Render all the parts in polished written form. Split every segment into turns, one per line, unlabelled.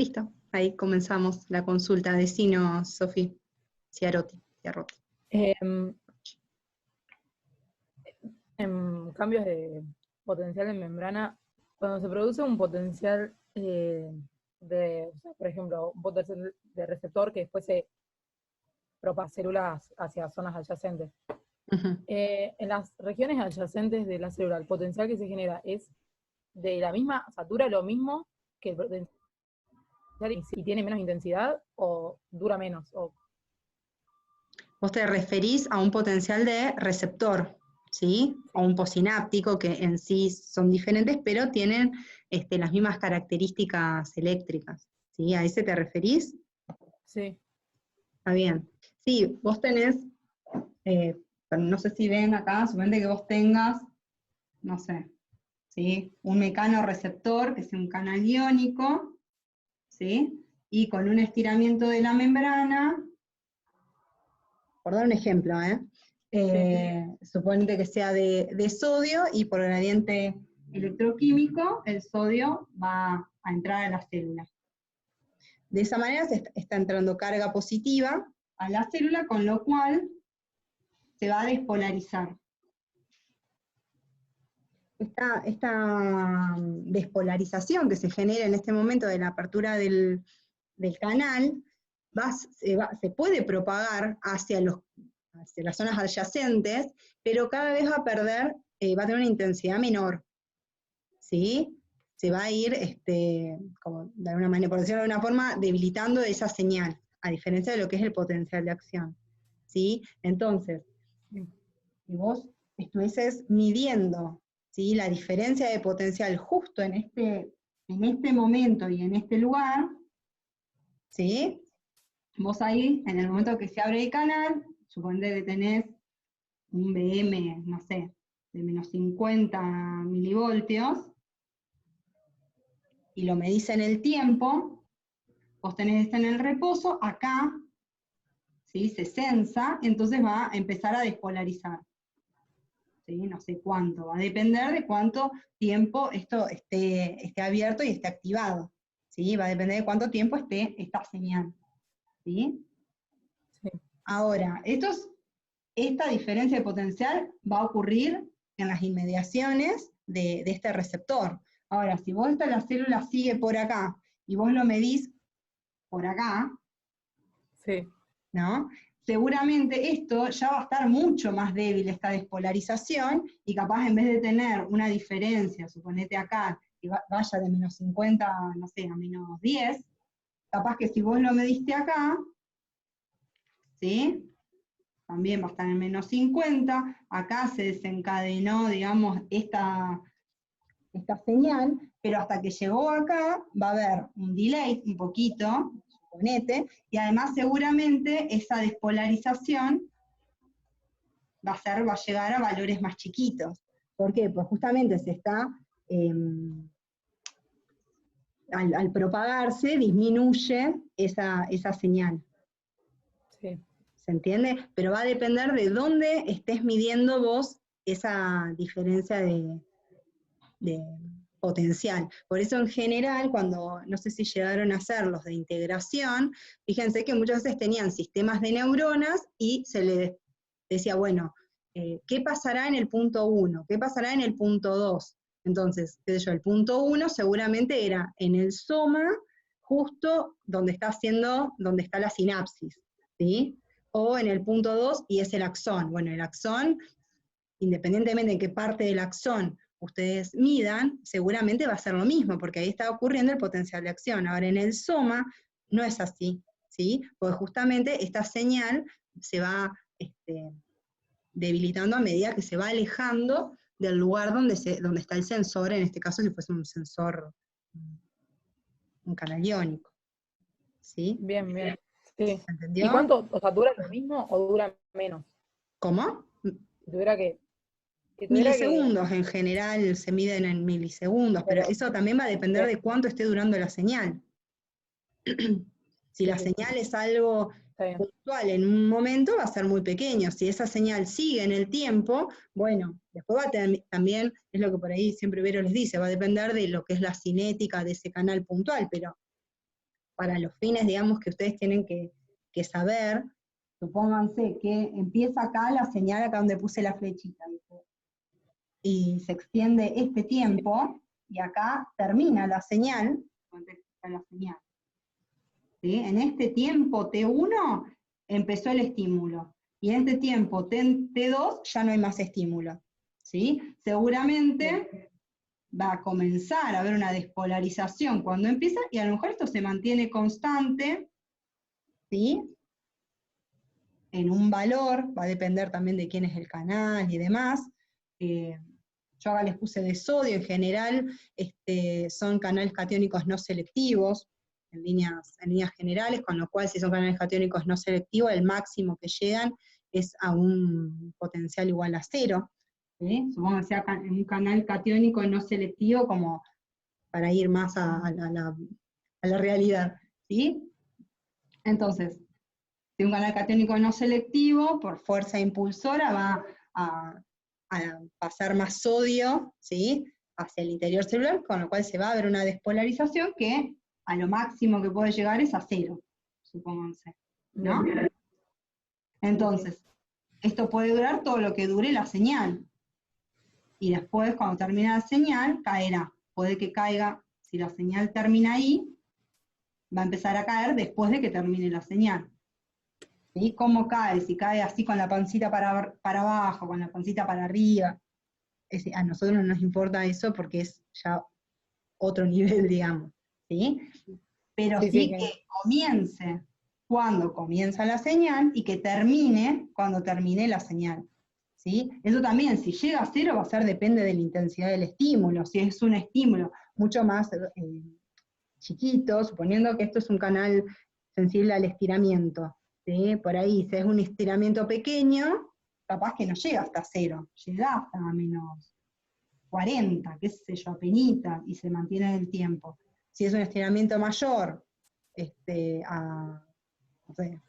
Listo, ahí comenzamos la consulta. Decinos, Sofi, Ciarotti.
En cambios de potencial en membrana, cuando se produce un potencial o sea, por ejemplo, un potencial de receptor que después se propaga células hacia zonas adyacentes. En las regiones adyacentes de la célula, el potencial que se genera es de la misma, o sea, dura lo mismo que el potencial y tiene menos intensidad, o dura menos, o
Vos te referís a un potencial de receptor, ¿sí? O un posináptico, que en sí son diferentes, pero tienen las mismas características eléctricas, ¿sí? ¿A ese te referís?
sí.
Está bien. Sí, vos tenés, no sé si ven acá, suponete que vos tengas, no sé, ¿sí? Un mecanorreceptor, que es un canal iónico, ¿sí? Y con un estiramiento de la membrana, por dar un ejemplo, suponete que sea de sodio, y por gradiente electroquímico, el sodio va a entrar a la célula. De esa manera está entrando carga positiva a la célula, con lo cual se va a despolarizar. Esta despolarización que se genera en este momento de la apertura del canal, se puede propagar hacia las zonas adyacentes, pero cada vez va a perder, va a tener una intensidad menor, ¿sí? Se va a ir, como de alguna manera, por decirlo de alguna forma, debilitando esa señal, a diferencia de lo que es el potencial de acción, ¿sí? Entonces, si vos estuvieses midiendo, ¿sí?, la diferencia de potencial justo en este momento y en este lugar, ¿sí? Vos ahí, en el momento que se abre el canal, suponete que tenés un BM, no sé, de menos 50 milivoltios, y lo medís en el tiempo, vos tenés esto en el reposo, acá, ¿sí?, se sensa, entonces va a empezar a despolarizar. ¿Sí? No sé cuánto, va a depender de cuánto tiempo esto esté abierto y esté activado, ¿sí? Va a depender de cuánto tiempo esté esta señal, ¿sí?
Sí.
Ahora, esta diferencia de potencial va a ocurrir en las inmediaciones de este receptor. Ahora, si vos la célula sigue por acá, y vos lo medís por acá,
Sí.
¿no? Seguramente esto ya va a estar mucho más débil, esta despolarización, y capaz en vez de tener una diferencia, suponete acá, que vaya de menos 50, no sé, a menos 10, capaz que si vos lo mediste acá, ¿sí?, también va a estar en menos 50, acá se desencadenó, digamos, esta señal, pero hasta que llegó acá va a haber un delay, un poquito, suponete, y además seguramente esa despolarización va a llegar a valores más chiquitos. ¿Por qué? Pues justamente se está, al propagarse, disminuye esa señal.
Sí.
¿Se entiende? Pero va a depender de dónde estés midiendo vos esa diferencia de potencial. Por eso en general, cuando, no sé si llegaron a hacer los de integración, fíjense que muchas veces tenían sistemas de neuronas y se les decía, bueno, ¿qué pasará en el punto 1? ¿Qué pasará en el punto 2? Entonces, qué sé yo, el punto 1 seguramente era en el soma, justo donde está la sinapsis, ¿sí? O en el punto 2 y es el axón. Bueno, el axón, independientemente de qué parte del axón ustedes midan, seguramente va a ser lo mismo, porque ahí está ocurriendo el potencial de acción. Ahora, en el soma no es así, ¿sí? Porque justamente esta señal se va debilitando a medida que se va alejando del lugar donde está el sensor, en este caso si fuese un sensor, un canal iónico, ¿sí?
Bien, bien. Sí.
¿Se entendió?
¿Y cuánto, o sea, dura lo mismo o dura menos?
¿Cómo?
Si tuviera que
Milisegundos, en general se miden en milisegundos, pero
pero,
eso también va a depender de cuánto esté durando la señal. Si la
sí,
señal es algo
está bien.
puntual en un momento, va a ser muy pequeño. Si esa señal sigue en el tiempo, bueno, después también, es lo que por ahí siempre Vero les dice, va a depender de lo que es la cinética de ese canal puntual, pero para los fines, digamos, que ustedes tienen que saber, supónganse que empieza acá la señal, acá donde puse la flechita, ¿viste? Y se extiende este tiempo, y acá termina la señal, donde está la señal. ¿Sí? En este tiempo T1 empezó el estímulo, y en este tiempo T2 ya no hay más estímulo. ¿Sí? Seguramente va a comenzar a haber una despolarización cuando empieza, y a lo mejor esto se mantiene constante, ¿sí? En un valor, va a depender también de quién es el canal y demás. Yo acá les puse de sodio, en general son canales catiónicos no selectivos, en líneas generales, con lo cual si son canales catiónicos no selectivos, el máximo que llegan es a un potencial igual a 0. ¿Sí? Supongo que sea un canal catiónico no selectivo, como para ir más a la realidad. ¿Sí? Entonces, si un canal catiónico no selectivo, por fuerza impulsora, va a pasar más sodio, ¿sí? Hacia el interior celular, con lo cual se va a ver una despolarización que a lo máximo que puede llegar es a 0, supónganse, ¿no? Entonces, esto puede durar todo lo que dure la señal, y después, cuando termine la señal, caerá. Puede que caiga, si la señal termina ahí, va a empezar a caer después de que termine la señal. ¿Sí? ¿Cómo cae? Si cae así con la pancita para abajo, con la pancita para arriba. A nosotros no nos importa eso porque es ya otro nivel, digamos. ¿Sí? Pero sí que comience cuando comienza la señal y que termine cuando termine la señal. ¿Sí? Eso también, si llega a 0, va a ser, depende de la intensidad del estímulo. Si es un estímulo mucho más chiquito, suponiendo que esto es un canal sensible al estiramiento, ¿sí? Por ahí, si es un estiramiento pequeño, capaz que no llega hasta 0, llega hasta menos 40, qué sé yo, apenita, y se mantiene en el tiempo. Si es un estiramiento mayor, no sé,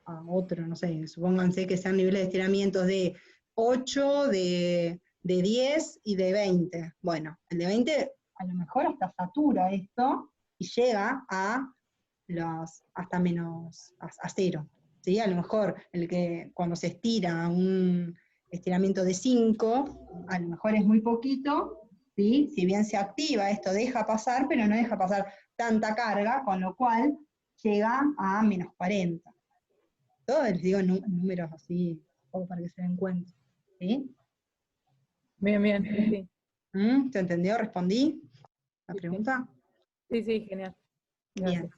a otro, no sé, supónganse que sean niveles de estiramientos de 8, de 10 y de 20. Bueno, el de 20 a lo mejor hasta satura esto y llega hasta menos a 0. ¿Sí? A lo mejor el que cuando se estira un estiramiento de 5, a lo mejor es muy poquito, ¿sí? Si bien se activa, esto deja pasar, pero no deja pasar tanta carga, con lo cual llega a menos 40. Todos les digo números así, como para que se den cuenta. ¿Sí?
Bien, bien, sí.
¿Se entendió? ¿Respondí la pregunta?
Sí, sí, genial. Gracias.
Bien.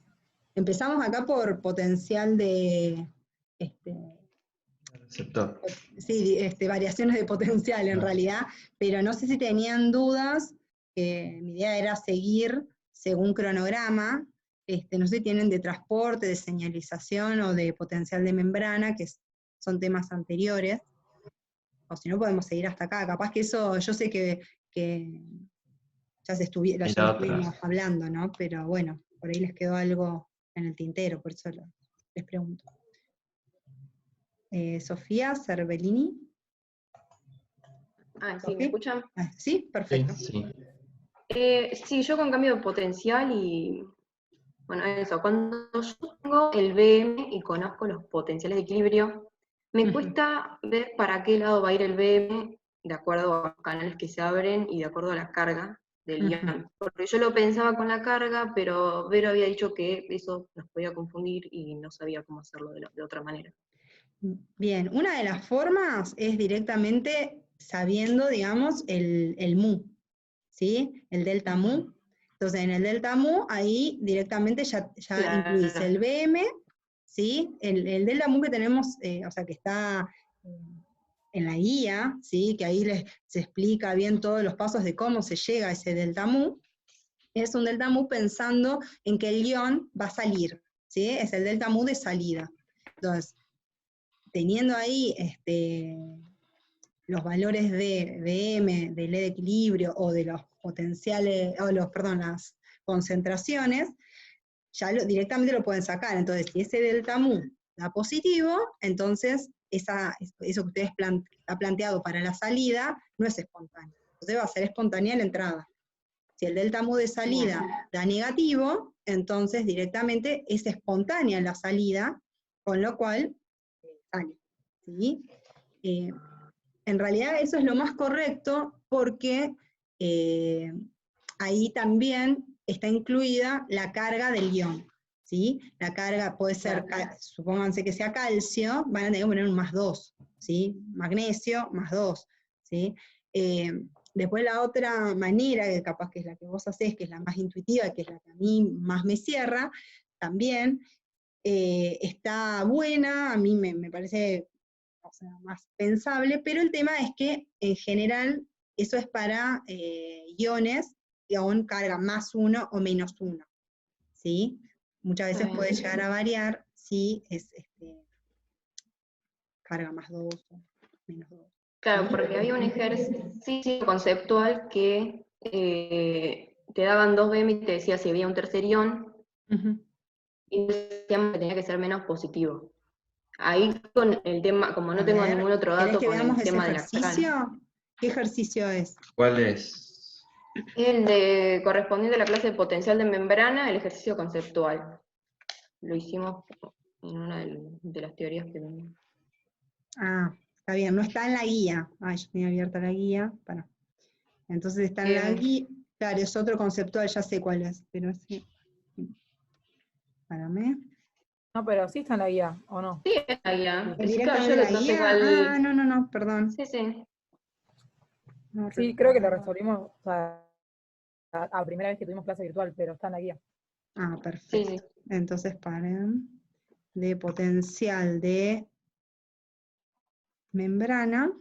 Empezamos acá por potencial de
receptor.
Sí, variaciones de potencial en realidad, pero no sé si tenían dudas, mi idea era seguir según cronograma, no sé si tienen de transporte, de señalización o de potencial de membrana, que son temas anteriores, o si no podemos seguir hasta acá, capaz que eso, yo sé que ya estuvimos hablando, ¿no? Pero bueno, por ahí les quedó algo en el tintero, por eso les pregunto. Sofía Cervellini.
Sí, ¿me escuchan?
Sí, perfecto.
Sí.
Sí, yo con cambio de potencial y, bueno, eso, cuando yo tengo el BM y conozco los potenciales de equilibrio, me cuesta ver para qué lado va a ir el BM de acuerdo a los canales que se abren y de acuerdo a la carga del ion. Porque yo lo pensaba con la carga, pero Vero había dicho que eso nos podía confundir y no sabía cómo hacerlo de otra manera.
Bien, una de las formas es directamente sabiendo, digamos, el mu, ¿sí? El delta mu. Entonces, en el delta mu, ahí directamente ya
Claro.
incluís el BM, ¿sí? El delta mu que tenemos, o sea, que está en la guía, ¿sí? Que ahí se explica bien todos los pasos de cómo se llega a ese delta mu. Es un delta mu pensando en que el ion va a salir, ¿sí? Es el delta mu de salida. Entonces, teniendo ahí los valores de BM, del E de equilibrio, o de los potenciales, las concentraciones, ya directamente lo pueden sacar. Entonces, si ese delta mu da positivo, entonces eso que ustedes ha planteado para la salida no es espontáneo. Entonces va a ser espontánea la entrada. Si el delta mu de salida da negativo, entonces directamente es espontánea la salida, con lo cual sale, ¿sí? En realidad eso es lo más correcto porque ahí también está incluida la carga del ion, ¿sí? La carga puede ser, supónganse que sea calcio, van a tener que poner un +2, ¿sí? Magnesio, +2, ¿sí? Después la otra manera, que capaz que es la que vos hacés, que es la más intuitiva, que es la que a mí más me cierra, también está buena, a mí me parece, o sea, más pensable, pero el tema es que en general eso es para iones con carga +1 o -1, ¿sí? Muchas veces puede llegar a variar si es carga +2 o -2.
Claro,
¿Sí?
porque había un ejercicio conceptual que te daban 2 BM y te decía si había un tercer ion, y decíamos que tenía que ser menos positivo. Ahí con el tema, como no tengo ningún otro
¿Querés
dato
que
con
veamos
el
ese
tema de la carga,
ejercicio? ¿Qué ejercicio es?
¿Cuál es?
el de correspondiente a la clase de potencial de membrana, el ejercicio conceptual. Lo hicimos en una de las teorías que vimos.
Ah, está bien, no está en la guía. Ah, yo tenía abierta la guía. Para. Entonces está en la guía. Claro, es otro conceptual, ya sé cuál es, pero sí. Párame.
No, pero sí está en la guía, ¿o no?
Sí, en la guía. Claro,
¿Directamente
yo
en la
no sé
guía?
cuál.
Ah, no, perdón.
Sí, sí.
No
Sí, creo que lo
recuerdo.
resolvimos, o sea, a primera vez que tuvimos clase virtual, pero está en la guía.
Ah,
Sí,
perfecto.
sí.
Entonces, paren. De potencial de membrana.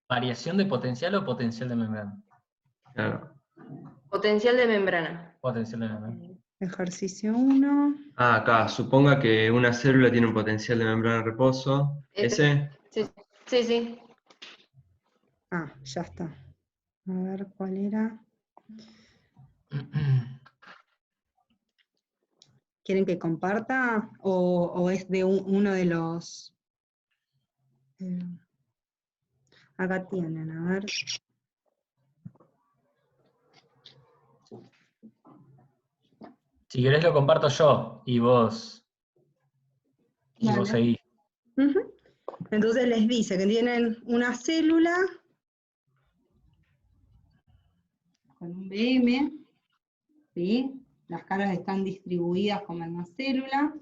¿Variación de potencial o potencial de membrana?
Claro.
Potencial de membrana.
Potencial de membrana.
Ejercicio 1.
Ah, acá, suponga que una célula tiene un potencial de membrana de reposo. ¿Ese?
Sí, sí, sí.
Ah, ya está. A ver cuál era. ¿Quieren que comparta? ¿O es de uno de los...? Acá tienen, a ver.
Si querés lo comparto yo y vos
Vale.
seguís.
Entonces les dice que tienen una célula con un BM, ¿sí? Las cargas están distribuidas como en una célula.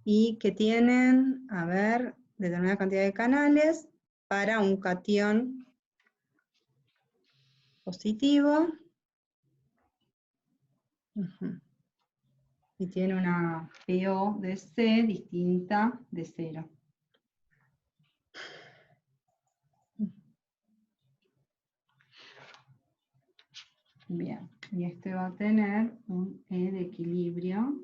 Y que tienen, a ver, determinada cantidad de canales para un catión positivo. Y tiene una PO de C distinta de 0. Bien, y este va a tener un E de equilibrio.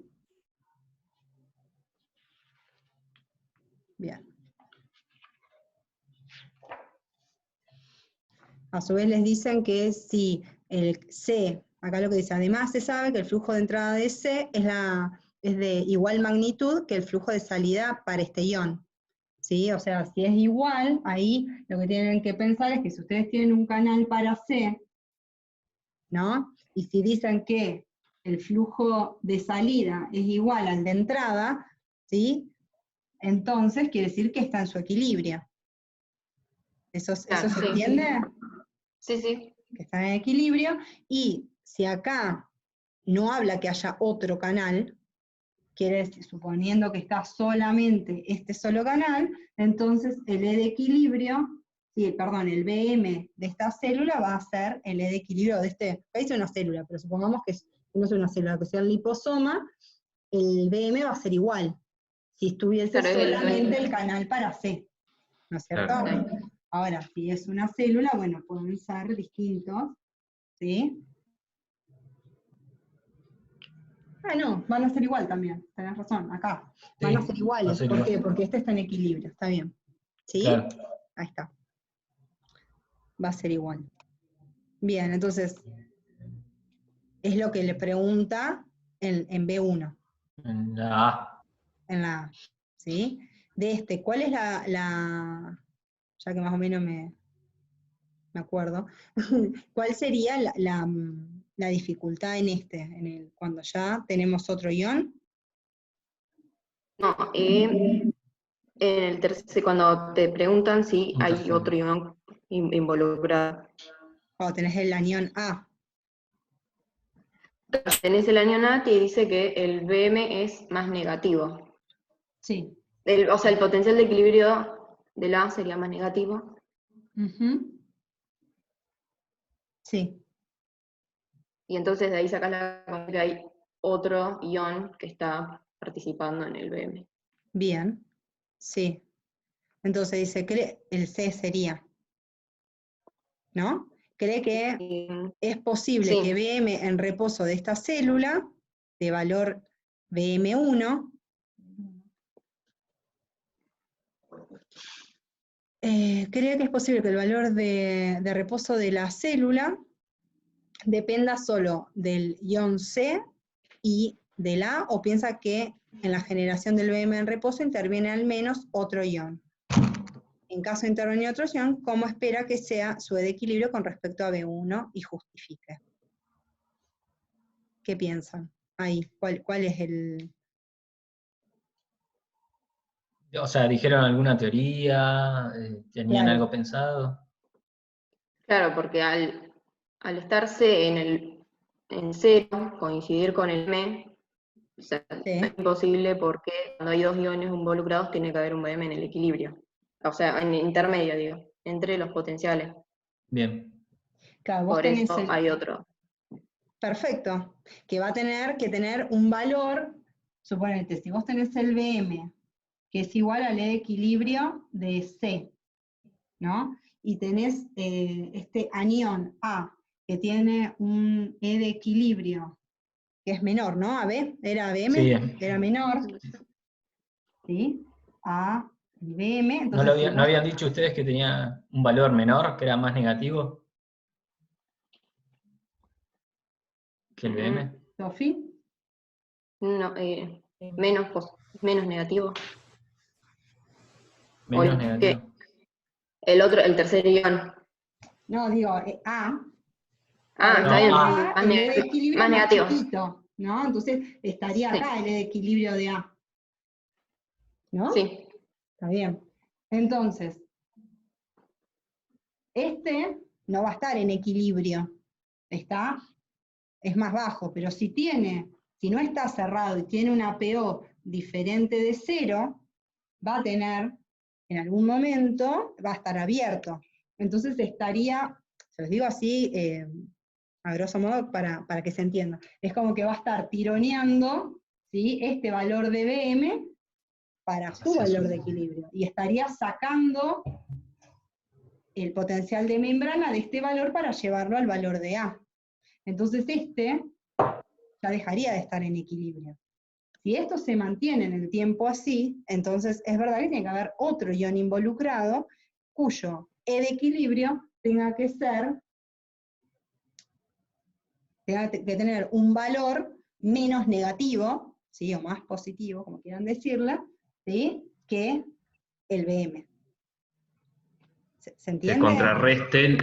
Bien. A su vez les dicen que si el C, acá lo que dice, además se sabe que el flujo de entrada de C es de igual magnitud que el flujo de salida para este ion. ¿Sí? O sea, si es igual, ahí lo que tienen que pensar es que si ustedes tienen un canal para C, ¿no? Y si dicen que el flujo de salida es igual al de entrada, ¿sí? Entonces quiere decir que está en su equilibrio. ¿Eso
Claro,
se
sí.
entiende?
Sí, sí.
Que está en equilibrio, y si acá no habla que haya otro canal, quiere decir, suponiendo que está solamente este solo canal, entonces el E de equilibrio, el BM de esta célula va a ser el E de equilibrio de este, acá dice una célula, pero supongamos que no es una célula, que sea el liposoma, el BM va a ser igual, si estuviese
Claro,
solamente el canal para C, ¿no es cierto?
Claro.
Ahora, si es una célula, bueno, pueden ser distintos, ¿sí? Ah, no, van a ser igual también, tenés razón, acá. Van a ser iguales,
va a ser
¿por qué?
igual.
Porque este está en equilibrio, está bien. ¿Sí?
Claro.
Ahí está. Va a ser igual. Bien, entonces, es lo que le pregunta en B1,
En la A.
en la A, ¿sí? De ¿cuál es ya que más o menos me acuerdo, ¿cuál sería la dificultad en cuando ya tenemos otro ion?
No, en el cuando te preguntan si
Un
hay
tercero.
otro ion involucrado.
Cuando tenés el anión A.
Tenés el anión A, te dice que el BM es más negativo.
Sí.
O sea, el potencial de equilibrio del A sería más negativo.
Ujú. Sí.
Y entonces de ahí sacas la conclusión que hay otro ion que está participando en el BM.
Bien. Sí. Entonces dice que el C sería, ¿no? Cree que es posible
Sí.
que BM en reposo de esta célula, de valor BM1, cree que es posible que el valor de reposo de la célula dependa solo del ion C y del A, o piensa que en la generación del BM en reposo interviene al menos otro ion. En caso de intervenir otro ion, ¿cómo espera que sea su E de equilibrio con respecto a B1 y justifique? ¿Qué piensan? Ahí, ¿cuál es el...?
O sea, ¿dijeron alguna teoría? ¿Tenían
Claro.
algo pensado?
Claro, porque al estar C en cero, coincidir con el M, o sea,
Sí.
es imposible porque cuando hay dos iones involucrados tiene que haber un BM en el equilibrio. O sea, en intermedio, digo, entre los potenciales.
Bien.
Claro, vos
Por
tenés
eso hay otro.
Perfecto, que va a tener que tener un valor, suponete, si vos tenés el BM, que es igual al E de equilibrio de C, ¿no? Y tenés este anión A, que tiene un E de equilibrio, que es menor, ¿no? ¿AB? ¿Era BM?
Sí.
Era menor, ¿sí? A y BM,
¿No
entonces si
¿No
vos...
habían dicho ustedes que tenía un valor menor, que era más negativo que el BM?
¿Sofi?
No, menos negativo.
Menos
O
negativo.
el tercer ion.
No, digo, A.
Ah,
Para
está
el
bien.
A,
Más
el E de equilibrio
más
es más
negativo.
chiquito, ¿no? Entonces estaría
Sí.
acá el E de equilibrio de A, ¿no?
Sí.
Está bien. Entonces, este no va a estar en equilibrio, es más bajo, pero si no está cerrado y tiene una PO diferente de 0, va a tener, en algún momento, va a estar abierto. Entonces estaría, se los digo así, a grosso modo, para que se entienda. Es como que va a estar tironeando, ¿sí?, este valor de BM para su valor de equilibrio, y estaría sacando el potencial de membrana de este valor para llevarlo al valor de A. Entonces ya dejaría de estar en equilibrio. Si esto se mantiene en el tiempo así, entonces es verdad que tiene que haber otro ion involucrado cuyo E de equilibrio tenga que tener un valor menos negativo, ¿sí?, o más positivo, como quieran decirla, ¿sí?, que el BM. ¿Se entiende?
Que contrarreste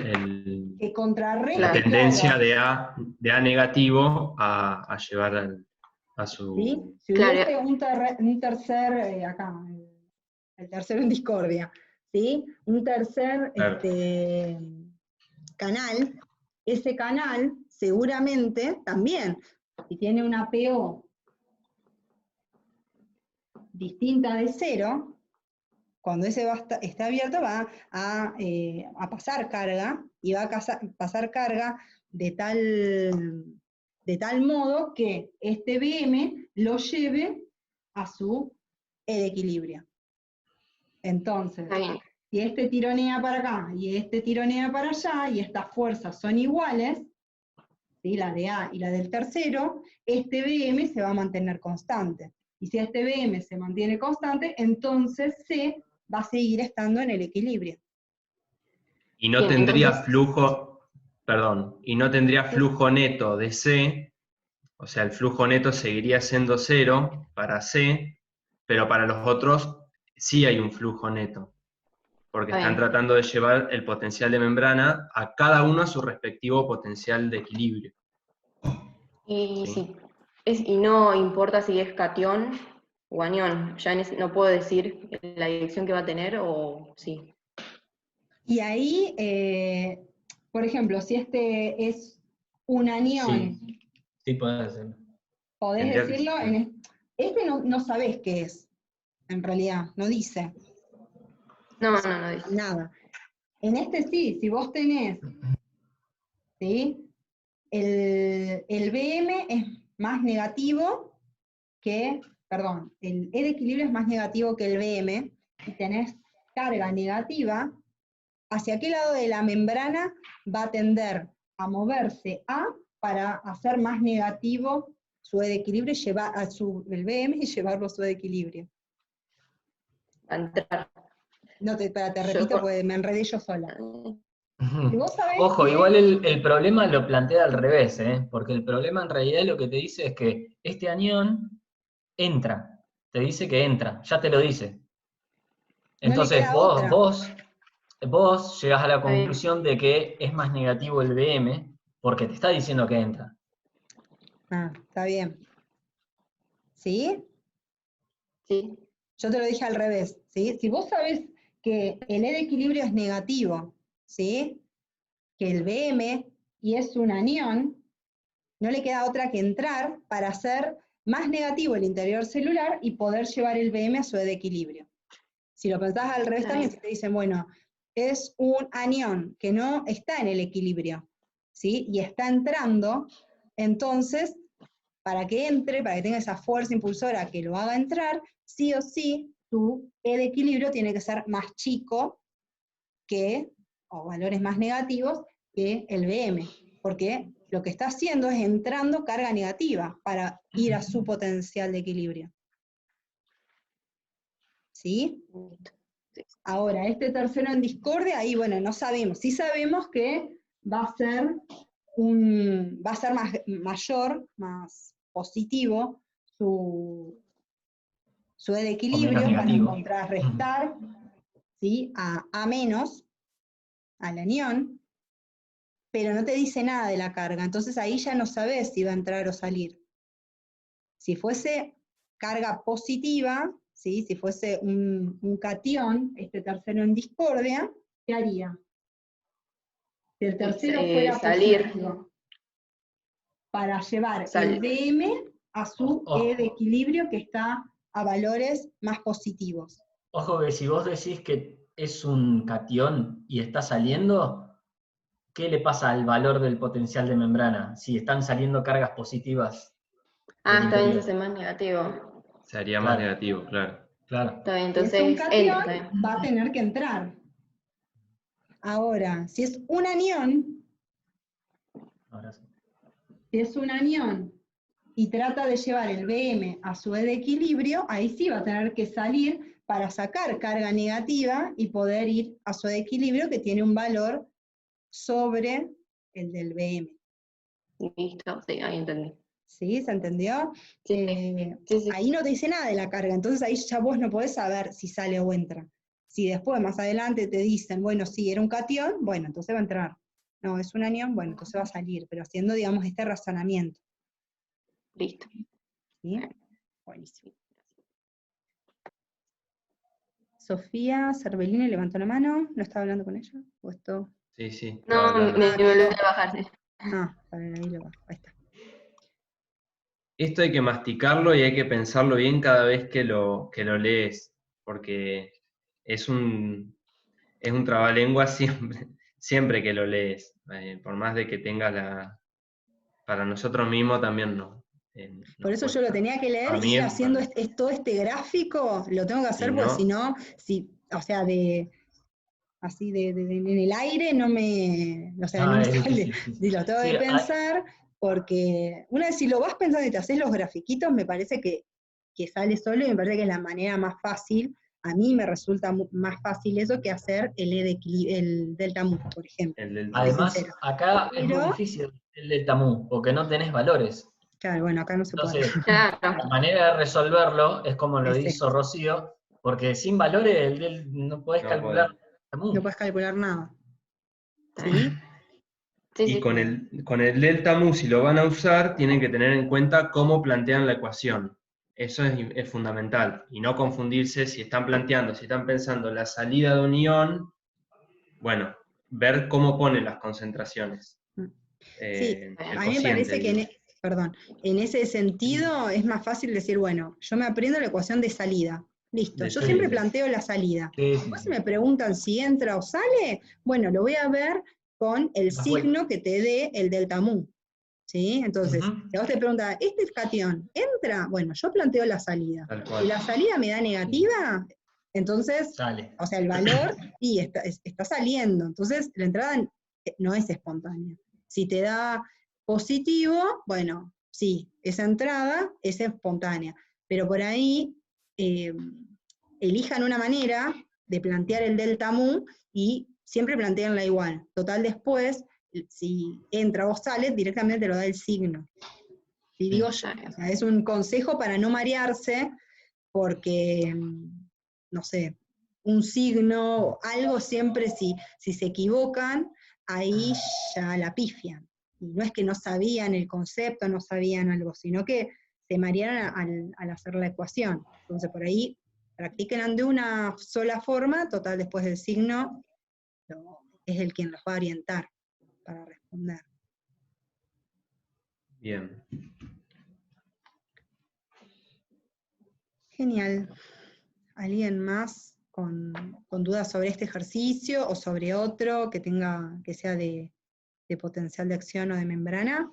Que contrarreste,
la tendencia
claro,
de A negativo a llevar a su...
¿sí? Si
Claro.
hubiese un tercer, acá, el tercero en discordia, ¿sí?, un tercer
Claro.
canal, ese canal seguramente también, si tiene una PO distinta de 0, cuando ese está abierto va a pasar carga, y va a pasar carga de tal modo que este BM lo lleve a su E de equilibrio. Entonces,
Está bien.
si este tironea para acá y este tironea para allá, y estas fuerzas son iguales, ¿sí?, la de A y la del tercero, este BM se va a mantener constante. Y si este BM se mantiene constante, entonces C va a seguir estando en el equilibrio.
Y no
Bien,
tendría
entonces-
flujo neto de C, o sea, el flujo neto seguiría siendo 0 para C, pero para los otros sí hay un flujo neto. porque
Está
están
bien.
tratando de llevar el potencial de membrana a cada uno a su respectivo potencial de equilibrio.
Y
Sí.
sí, y no importa si es cation o anión, ya no puedo decir la dirección que va a tener o sí.
Y ahí, por ejemplo, si este es un anión,
Sí, puede hacerlo.
podés
Tendría que
decirlo,
ser.
este no sabés qué es, en realidad, no dice
No dice.
nada. En este sí, si vos tenés, ¿sí? El BM es más negativo perdón, el E de equilibrio es más negativo que el BM, y tenés carga negativa, ¿hacia qué lado de la membrana va a tender a moverse A para hacer más negativo su E de equilibrio y llevar el BM y llevarlo a su E de equilibrio?
Va a entrar.
No te
Yo
repito
con-
porque me enredé yo sola. Si vos sabés
Ojo,
que,
igual el problema lo plantea al revés, ¿eh? Porque el problema en realidad lo que te dice es que este anión entra, te dice que entra, ya te lo dice.
no le
Entonces
queda otra.
vos llegás a la
Está bien.
conclusión de que es más negativo el BM porque te está diciendo que entra.
Ah, está bien. ¿Sí?
Sí,
Yo te lo dije al revés, ¿sí? Si vos sabés que el E de equilibrio es negativo, ¿sí? Que el BM y es un anión, no le queda otra que entrar para hacer más negativo el interior celular y poder llevar el BM a su E de equilibrio. Si lo pensás al revés
Está
también,
bien.
si te dicen, bueno, es un anión que no está en el equilibrio, ¿sí? Y está entrando, entonces, para que entre, para que tenga esa fuerza impulsora que lo haga entrar, sí o sí, tu E de equilibrio tiene que ser más chico o valores más negativos que el BM, porque lo que está haciendo es entrando carga negativa para ir a su potencial de equilibrio. ¿Sí?
Listo. Sí.
Ahora, este tercero en discordia, ahí bueno, no sabemos. Sí sabemos que va a ser mayor, más positivo su E de
O menos
equilibrio para
negativo.
contrarrestar, ¿sí? a menos, al anión, pero no te dice nada de la carga, entonces ahí ya no sabes si va a entrar o salir. Si fuese carga positiva, ¿sí? Si fuese un catión, este tercero en discordia, ¿qué haría? Si el tercero fuera
Salir.
positivo, para llevar el BM a su E de equilibrio que está a valores más positivos.
Ojo que si vos decís que es un catión y está saliendo, ¿qué le pasa al valor del potencial de membrana? Si están saliendo cargas positivas del
Está bien, se
interior.
hace más negativo.
Se haría más
Claro.
negativo, claro.
Claro.
Está bien,
Si es un
entonces
catión,
entra, está bien.
va a tener que entrar. Ahora, si es un anión,
Ahora sí.
Y trata de llevar el BM a su E de equilibrio, ahí sí va a tener que salir para sacar carga negativa y poder ir a su E de equilibrio que tiene un valor sobre el del BM.
Listo, sí, ahí entendí.
¿Sí? ¿Se entendió?
Sí, sí.
Ahí no te dice nada de la carga, entonces ahí ya vos no podés saber si sale o entra. Si después, más adelante, te dicen, bueno, sí, era un catión, bueno, entonces va a entrar. No, es un anión, bueno, entonces va a salir, pero haciendo, digamos, este razonamiento.
Listo.
¿Sí? Buenísimo. Sofía Cervellini levantó la mano, ¿no estaba hablando con ella? ¿O esto?
Sí, sí,
No,
estaba hablando.
me olvidé de bajar, sí.
Ahí lo bajo, ahí está.
Esto hay que masticarlo y hay que pensarlo bien cada vez que lo lees, porque es un trabalengua siempre que lo lees, por más de que tenga para nosotros mismos también no.
Por
nos
eso yo lo
cuesta.
tenía que leer
A
y
mí,
ir haciendo todo este gráfico, lo tengo que
si
hacer porque si
no,
no, o sea, así en el aire no me
Es
sale.
difícil, sí.
Y lo tengo
Sí,
que pensar porque una vez si lo vas pensando y te haces los grafiquitos, me parece que sale solo y me parece que es la manera más fácil. A mí me resulta más fácil eso que hacer el delta mu, por ejemplo.
el del
Soy
además,
sincera.
acá es muy
Pero,
difícil el delta mu, porque no tenés valores.
claro, bueno, acá no se puede.
Entonces,
Claro.
la manera de resolverlo es como lo
Es
hizo
esto.
Rocío, porque sin valores no podés
no
calcular
podés.
no puedes calcular nada.
Está
¿Sí?
bien. Sí,
Y
sí.
con el delta mu, si lo van a usar, tienen que tener en cuenta cómo plantean la ecuación. Eso es fundamental. Y no confundirse si están pensando la salida de un ion, bueno, ver cómo ponen las concentraciones.
Sí,
El
a mí me
cociente,
parece que,
digo.
en ese sentido es más fácil decir, bueno, yo me aprendo la ecuación de salida. Listo,
De
yo
salida.
siempre planteo la salida.
Sí, sí,
Después
sí.
si me preguntan si entra o sale, bueno, lo voy a ver con el
Las
signo que te dé el delta mu. ¿Sí? Entonces,
Ujú.
si a vos te preguntas, ¿este cation entra? Bueno, yo planteo la salida.
Tal
Si
cual.
la salida me da negativa, entonces,
Sale.
o sea, el valor, y está saliendo. Entonces, la entrada no es espontánea. Si te da positivo, bueno, sí, esa entrada es espontánea. Pero por ahí, elijan una manera de plantear el delta mu y siempre planteanla igual. Total, después, si entra o sale, directamente te lo da el signo. Y digo yo, o sea, es un consejo para no marearse, porque, no sé, un signo, algo siempre, si se equivocan, ahí ya la pifian. Y no es que no sabían el concepto, no sabían algo, sino que se marearon al hacer la ecuación. Entonces, por ahí, practiquen de una sola forma, total, después del signo es el quien los va a orientar para responder.
Bien.
Genial. ¿Alguien más con dudas sobre este ejercicio o sobre otro que sea de potencial de acción o de membrana?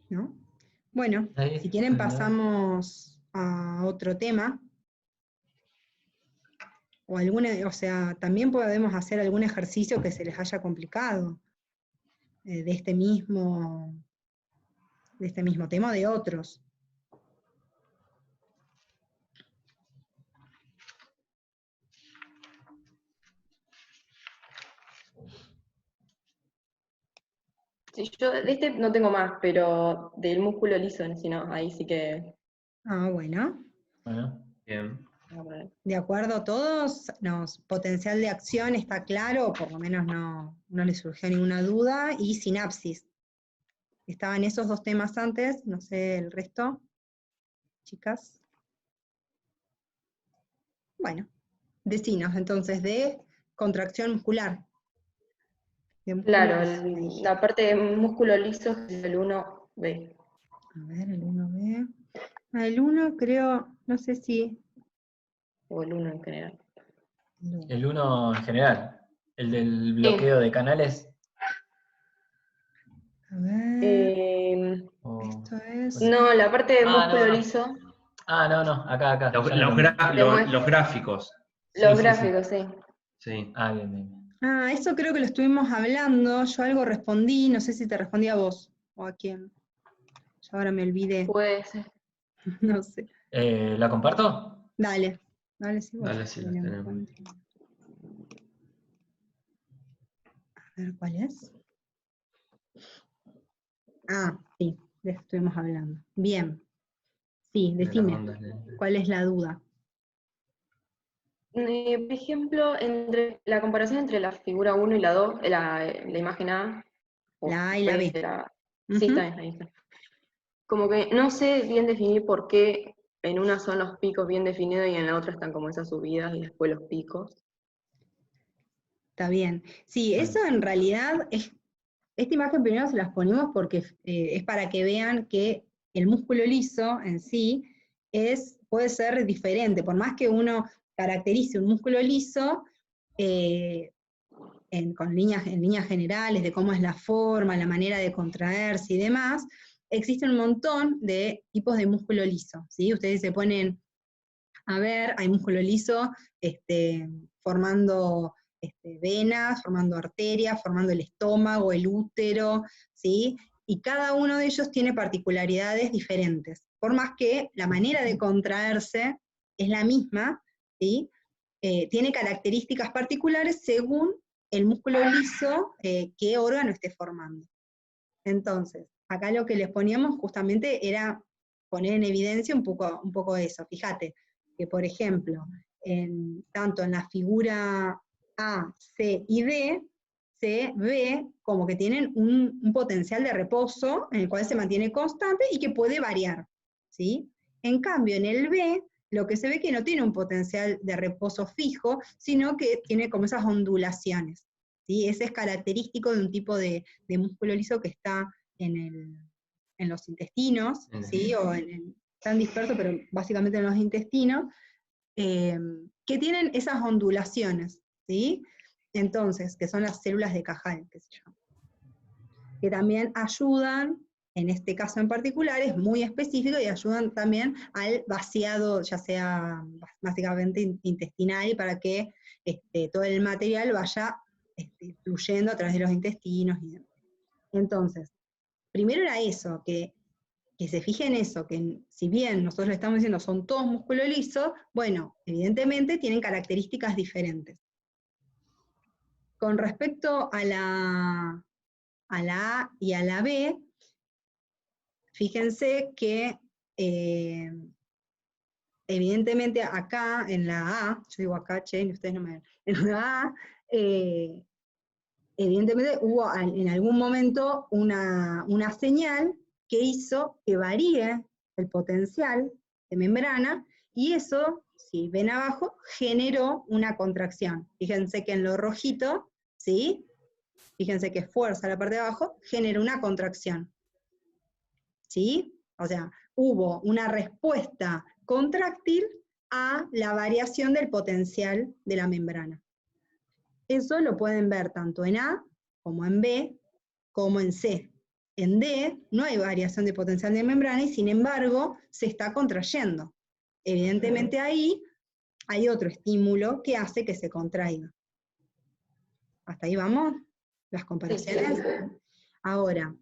¿No? Bueno,
Ahí,
si quieren
a ver.
pasamos a otro tema. O sea, también podemos hacer algún ejercicio que se les haya complicado de este mismo tema o de otros.
Sí, yo de este no tengo más, pero del músculo liso, si no, ahí sí que
Ah, bueno.
Bueno,
Bien.
voy a poner.
¿De acuerdo todos? Potencial de acción está claro, o por lo menos no le surgió ninguna duda, y sinapsis. Estaban esos dos temas antes, no sé el resto, chicas. Bueno, decinos entonces de contracción muscular. De músculo
Claro,
liso, me dijiste.
la parte de músculo liso es el 1B.
A ver, el 1B. El 1 creo, no sé si...
O el 1 en general.
el 1 en general. El del
Sí.
bloqueo de canales.
A ver,
o-
esto es...
No, la parte de músculo
no.
liso,
No. Acá.
Los,
Ya lo
los
encontré.
gra-
te
lo-
muestra
los gráficos.
los
Sí.
gráficos, sí.
Sí.
Ah, bien.
Ah, eso creo que lo estuvimos hablando, yo algo respondí, no sé si te respondí a vos o a quién. Yo ahora me olvidé,
Puede ser.
no sé.
¿La comparto?
Dale si vos.
Dale, sí,
lo
los tenemos.
encuentro. A ver, ¿cuál es? Ah, sí, de eso estuvimos hablando. Bien. Sí,
De las
decime,
ondas lentas.
¿cuál es la duda?
Por ejemplo, entre la comparación entre la figura 1 y la 2, la imagen A, o
La A y la
puede
B.
ser la... Sí,
Ujú.
está bien. Como que no sé bien definir por qué en una son los picos bien definidos y en la otra están como esas subidas y después los picos.
Está bien. Sí, eso en realidad es, esta imagen primero se las ponemos porque es para que vean que el músculo liso en sí puede ser diferente, por más que uno caracterice un músculo liso en líneas generales de cómo es la forma, la manera de contraerse y demás, existen un montón de tipos de músculo liso, ¿sí? Ustedes se ponen a ver, hay músculo liso formando venas, formando arterias, formando el estómago, el útero, ¿sí? Y cada uno de ellos tiene particularidades diferentes, por más que la manera de contraerse es la misma, ¿sí? tiene características particulares según el músculo liso qué órgano esté formando. Entonces, acá lo que les poníamos justamente era poner en evidencia un poco eso. Fíjate que, por ejemplo, tanto en la figura A, C y D, se ve como que tienen un potencial de reposo en el cual se mantiene constante y que puede variar, ¿sí? En cambio, en el B, lo que se ve que no tiene un potencial de reposo fijo, sino que tiene como esas ondulaciones, ¿sí? Ese es característico de un tipo de músculo liso que está en los intestinos, ¿sí? O están dispersos, pero básicamente en los intestinos, que tienen esas ondulaciones, ¿sí? Entonces, que son las células de Cajal, qué sé yo, que también ayudan, en este caso en particular, es muy específico y ayudan también al vaciado, ya sea básicamente intestinal, para que todo el material vaya fluyendo a través de los intestinos y demás. Entonces, primero era eso, que se fijen eso, que si bien nosotros le estamos diciendo son todos músculo liso, bueno, evidentemente tienen características diferentes. Con respecto a la A y a la B, fíjense que evidentemente acá en la A, yo digo acá, che, ustedes no me ven, en la A, evidentemente hubo en algún momento una señal que hizo que varíe el potencial de membrana, y eso, si ven abajo, generó una contracción. Fíjense que en lo rojito, ¿sí? Fíjense que fuerza la parte de abajo, genera una contracción. ¿Sí? O sea, hubo una respuesta contráctil a la variación del potencial de la membrana. Eso lo pueden ver tanto en A, como en B, como en C. En D no hay variación de potencial de membrana y sin embargo se está contrayendo. Evidentemente ahí hay otro estímulo que hace que se contraiga. ¿Hasta ahí vamos? Las comparaciones. Sí. Ahora,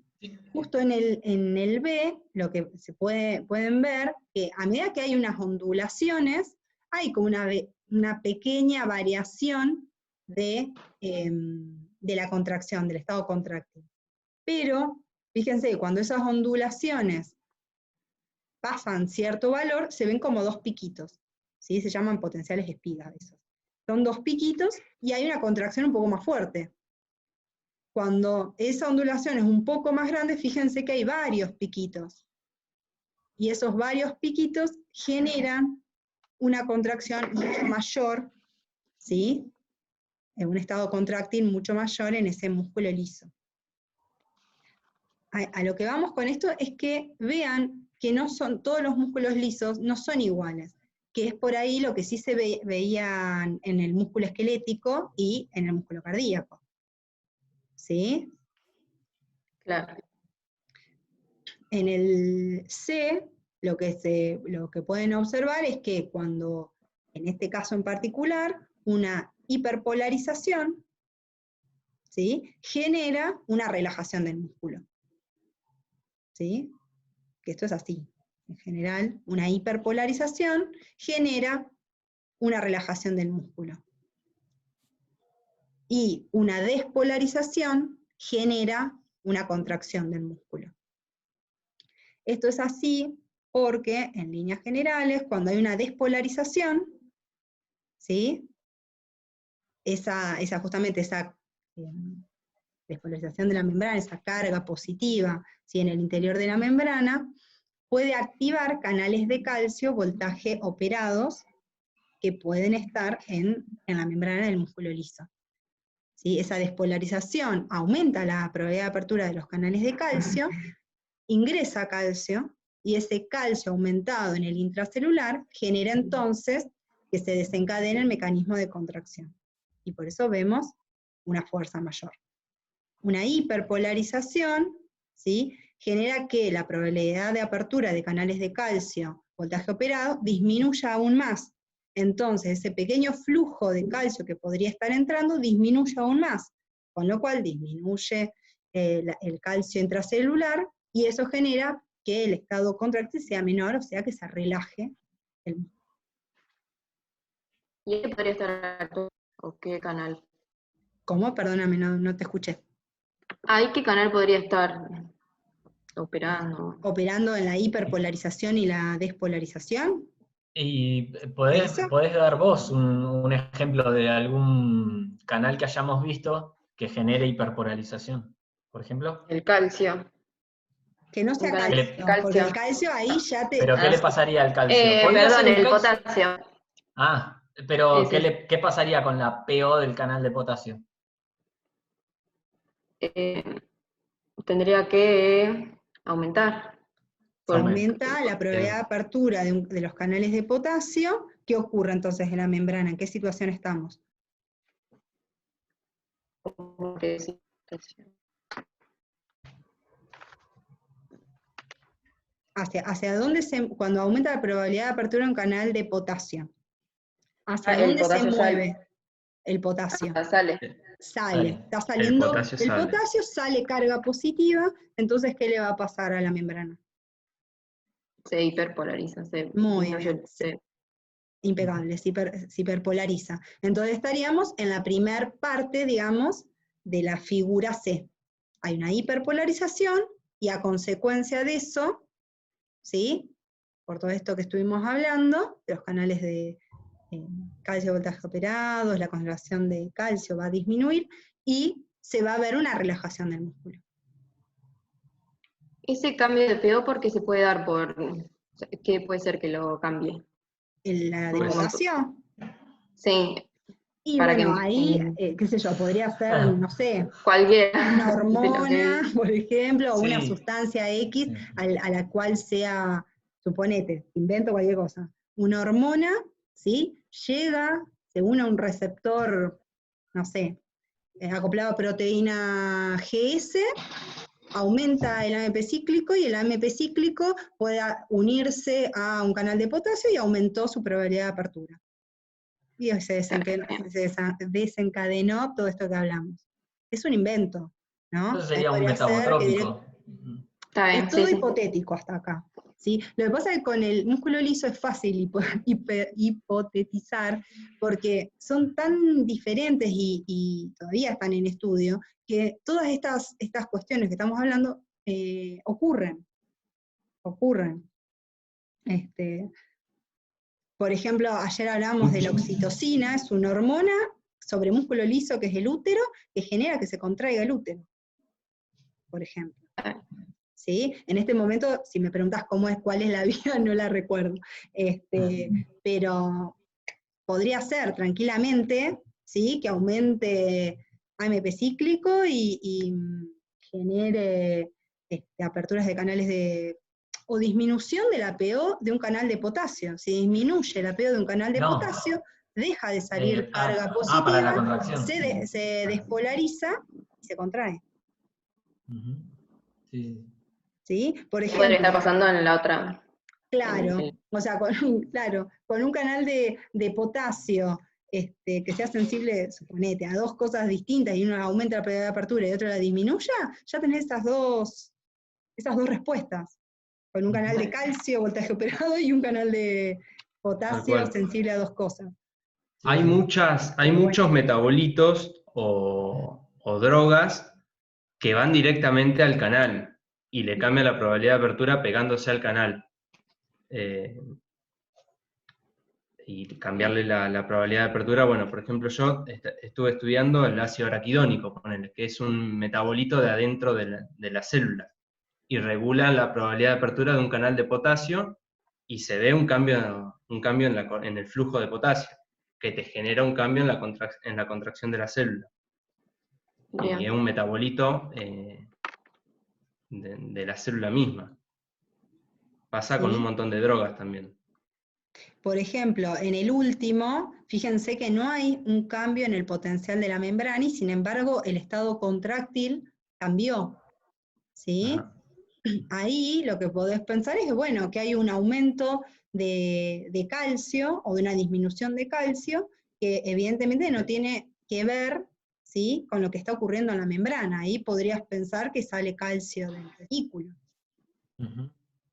justo en el B, lo que pueden ver, que a medida que hay unas ondulaciones, hay como una pequeña variación de la contracción, del estado contráctil. Pero, fíjense, cuando esas ondulaciones pasan cierto valor, se ven como dos piquitos, ¿sí? Se llaman potenciales espigas esos. Son dos piquitos y hay una contracción un poco más fuerte. Cuando esa ondulación es un poco más grande, fíjense que hay varios piquitos. Y esos varios piquitos generan una contracción mucho mayor, ¿sí? En un estado contráctil mucho mayor en ese músculo liso. A lo que vamos con esto es que vean que no son, todos los músculos lisos no son iguales, que es por ahí lo que sí se veía en el músculo esquelético y en el músculo cardíaco. ¿Sí?
Claro.
En el C, lo que pueden observar es que cuando, en este caso en particular, una hiperpolarización, ¿sí?, genera una relajación del músculo. ¿Sí? Que esto es así. En general, una hiperpolarización genera una relajación del músculo. Y una despolarización genera una contracción del músculo. Esto es así porque, en líneas generales, cuando hay una despolarización, ¿sí?, justamente esa despolarización de la membrana, esa carga positiva, ¿sí?, en el interior de la membrana, puede activar canales de calcio voltaje operados que pueden estar en la membrana del músculo liso. ¿Sí? Esa despolarización aumenta la probabilidad de apertura de los canales de calcio, ingresa calcio, y ese calcio aumentado en el intracelular genera entonces que se desencadena el mecanismo de contracción. Y por eso vemos una fuerza mayor. Una hiperpolarización, ¿sí?, genera que la probabilidad de apertura de canales de calcio, voltaje operado, disminuya aún más. Entonces, ese pequeño flujo de calcio que podría estar entrando disminuye aún más, con lo cual disminuye el calcio intracelular, y eso genera que el estado contráctil sea menor, o sea que se relaje el músculo.
¿Y ahí podría estar o qué canal?
¿Cómo? Perdóname, no te escuché.
¿Ahí qué canal podría estar operando?
¿Operando en la hiperpolarización y la despolarización?
¿Y podés
¿Eso?
dar vos un ejemplo de algún canal que hayamos visto que genere hiperpolarización, por ejemplo?
El calcio.
Que no
Un
sea
canal
calcio,
de
porque el
calcio.
calcio ahí ya
¿Pero qué le pasaría al calcio? ¿Podría
Perdón,
ser un
el
calcio?
potasio.
Ah, pero
Ese.
¿qué pasaría con la PO del canal de potasio?
Tendría que aumentar.
aumenta la probabilidad de apertura de los canales de potasio. ¿Qué ocurre entonces en la membrana? ¿En qué situación estamos? ¿Hacia dónde cuando aumenta la probabilidad de apertura de un canal de potasio? ¿Hacia
el
dónde se
potasio
mueve el potasio?
sale.
Sale, está
El
saliendo,
potasio
el
sale.
potasio sale carga positiva, entonces ¿qué le va a pasar a la membrana?
Se hiperpolariza,
Muy
disminuye
bien, impecable, se hiperpolariza. Entonces estaríamos en la primer parte, digamos, de la figura C. Hay una hiperpolarización y a consecuencia de eso, ¿sí? Por todo esto que estuvimos hablando, de los canales de calcio voltaje operados, la concentración de calcio va a disminuir y se va a ver una relajación del músculo.
Ese cambio de PO, ¿por qué se puede dar por qué puede ser que lo cambie?
La de
Pues-
potasio.
Sí,
Y
para
bueno,
que
ahí, qué sé yo, podría ser, no sé,
cualquiera
una
de lo
hormona,
que-
por ejemplo, o una
Sí.
sustancia X a la cual sea, suponete, invento cualquier cosa, una hormona, ¿sí? Llega, se une a un receptor, no sé, acoplado a proteína GS, aumenta el AMP cíclico y el AMP cíclico puede unirse a un canal de potasio y aumentó su probabilidad de apertura. Y se desencadenó todo esto que hablamos. Es un invento, ¿no?
Eso sería un
Podría ser que
metabotrópico.
Está bien,
es todo
sí.
hipotético hasta acá. ¿Sí? Lo que pasa es que con el músculo liso es fácil hipotetizar, porque son tan diferentes y todavía están en estudio, que todas estas cuestiones que estamos hablando ocurren. Por ejemplo, ayer hablábamos de la oxitocina, es una hormona sobre músculo liso que es el útero, que genera que se contraiga el útero, por ejemplo. ¿Sí? En este momento, si me preguntas cuál es la vía, no la recuerdo. Pero podría ser tranquilamente, ¿sí? Que aumente AMP cíclico y genere aperturas de canales o disminución de la PO de un canal de potasio. Si disminuye la PO de un canal de potasio, deja de salir carga
para la
positiva,
contracción.
se despolariza y se contrae.
Sí.
¿Sí? Por
¿Qué podría estar
ejemplo,
pasando en la otra?
claro, o sea, con un canal de potasio que sea sensible, suponete, a dos cosas distintas y uno aumenta la probabilidad de apertura y otro la disminuya, ya tenés esas dos respuestas. Con un canal de calcio, voltaje operado, y un canal de potasio sensible a dos cosas.
Hay muchos metabolitos o drogas que van directamente al canal y le cambian la probabilidad de apertura pegándose al canal. Y cambiarle la probabilidad de apertura, bueno, por ejemplo, yo estuve estudiando el ácido araquidónico, ponele, que es un metabolito de adentro de la célula, y regula la probabilidad de apertura de un canal de potasio, y se ve un cambio en el flujo de potasio, que te genera un cambio en la contracción de la célula.
Bien.
Y es un metabolito de la célula misma. Pasa con un montón de drogas también.
Por ejemplo, en el último, fíjense que no hay un cambio en el potencial de la membrana y sin embargo el estado contráctil cambió. ¿Sí?
Ajá.
Ahí lo que podés pensar es que, bueno, que hay un aumento de calcio o de una disminución de calcio que evidentemente no tiene que ver, ¿sí?, con lo que está ocurriendo en la membrana. Ahí podrías pensar que sale calcio del retículo,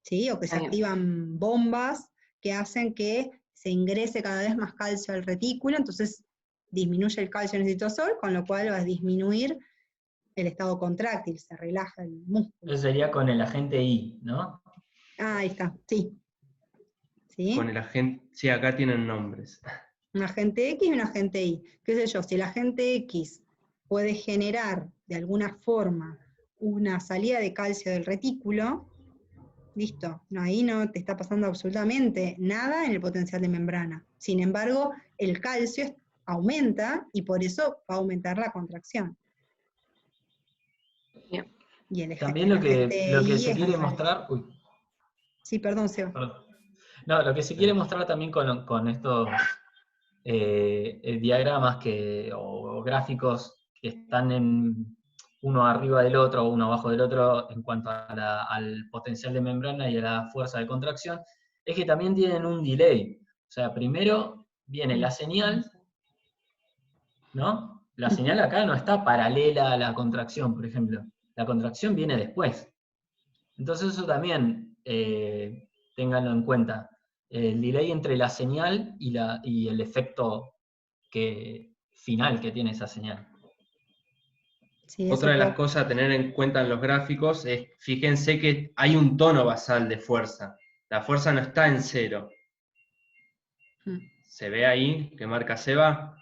¿sí? O que se activan bombas que hacen que se ingrese cada vez más calcio al retículo, entonces disminuye el calcio en el citosol, con lo cual va a disminuir el estado contráctil, se relaja el músculo.
Eso sería con el agente I, ¿no?
Ah, ahí está, sí. ¿Sí?
Con el agente, sí, acá tienen nombres.
Un agente X y un agente Y. ¿Qué sé yo? Si el agente X puede generar de alguna forma una salida de calcio del retículo, listo, no, ahí no te está pasando absolutamente nada en el potencial de membrana. Sin embargo, el calcio aumenta y por eso va a aumentar la contracción.
Bien.
Y el
También lo que
Y
se
es
quiere
al revés.
mostrar... Uy,
Sí, perdón, Seba.
perdón. No, lo que se quiere mostrar también con estos diagramas o gráficos que están uno arriba del otro o uno abajo del otro en cuanto al potencial de membrana y a la fuerza de contracción, es que también tienen un delay. O sea, primero viene la señal, ¿no? La señal acá no está paralela a la contracción, por ejemplo. La contracción viene después. Entonces eso también ténganlo en cuenta. El delay entre la señal y el efecto final que tiene esa señal.
Sí,
Otra de las
eso
cosas a tener en cuenta en los gráficos es, fíjense que hay un tono basal de fuerza. La fuerza no está en 0. ¿Se ve ahí que marca Seba?